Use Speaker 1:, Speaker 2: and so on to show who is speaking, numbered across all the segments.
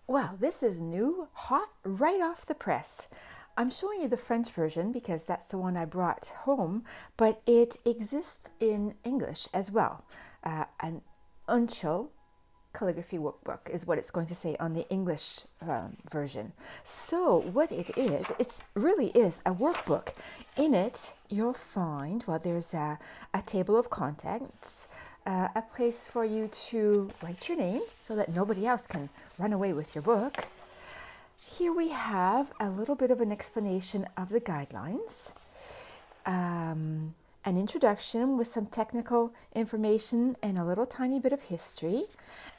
Speaker 1: Well, this is new, hot, right off the press. I'm showing you the French version because that's the one I brought home, but it exists in English as well. An Uncial Calligraphy Workbook is what it's going to say on the English version. So what it really is a workbook. In it, you'll find, well, there's a table of contents, a place for you to write your name so that nobody else can run away with your book. Here we have a little bit of an explanation of the guidelines, an introduction with some technical information and a little tiny bit of history,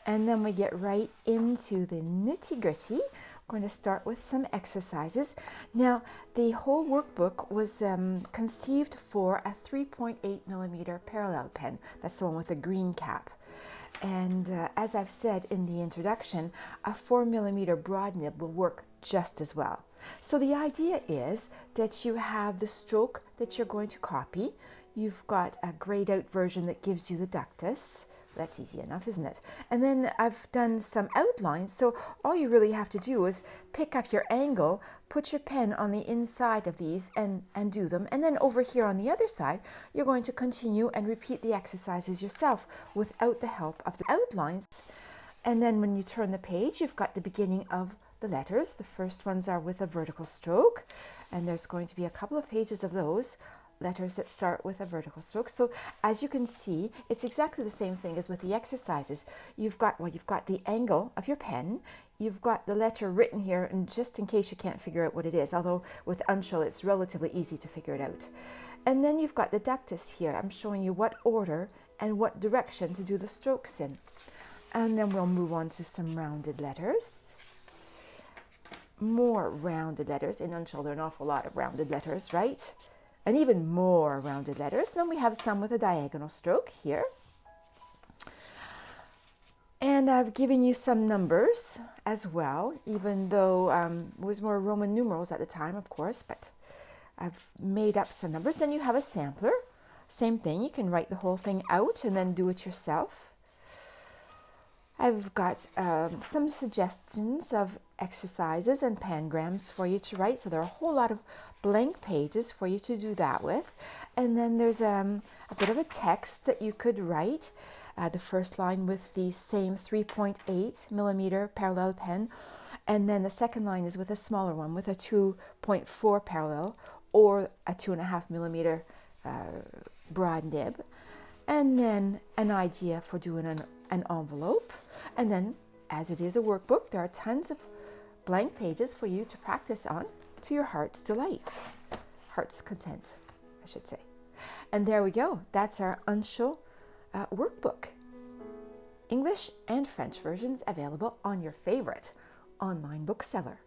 Speaker 1: and then we get right into the nitty-gritty. We're going to start with some exercises. Now, the whole workbook was conceived for a 3.8 millimeter parallel pen. That's the one with a green cap. And as I've said in the introduction, a 4 millimeter broad nib will work just as well. So the idea is that you have the stroke that you're going to copy. You've got a grayed out version that gives you the ductus. That's easy enough, isn't it? And then I've done some outlines, so all you really have to do is pick up your angle, put your pen on the inside of these and do them. And then over here on the other side, you're going to continue and repeat the exercises yourself without the help of the outlines. And then when you turn the page, you've got the beginning of the letters. The first ones are with a vertical stroke, and there's going to be a couple of pages of those letters that start with a vertical stroke. So as you can see, it's exactly the same thing as with the exercises. You've got the angle of your pen, you've got the letter written here, and just in case you can't figure out what it is, although with Uncial it's relatively easy to figure it out. And then you've got the ductus here. I'm showing you what order and what direction to do the strokes in. And then we'll move on to some rounded letters. More rounded letters. In Uncial there are an awful lot of rounded letters, right? And even more rounded letters. Then we have some with a diagonal stroke here. And I've given you some numbers as well, even though it was more Roman numerals at the time, of course, but I've made up some numbers. Then you have a sampler. Same thing, you can write the whole thing out and then do it yourself. I've got some suggestions of exercises and pangrams for you to write. So there are a whole lot of blank pages for you to do that with. And then there's a bit of a text that you could write. The first line with the same 3.8 millimeter parallel pen. And then the second line is with a smaller one with a 2.4 parallel or a 2.5 millimeter broad nib. And then an idea for doing an envelope. And then, as it is a workbook, there are tons of blank pages for you to practice on to your heart's delight. Heart's content, I should say. And there we go. That's our Uncial workbook. English and French versions available on your favorite online bookseller.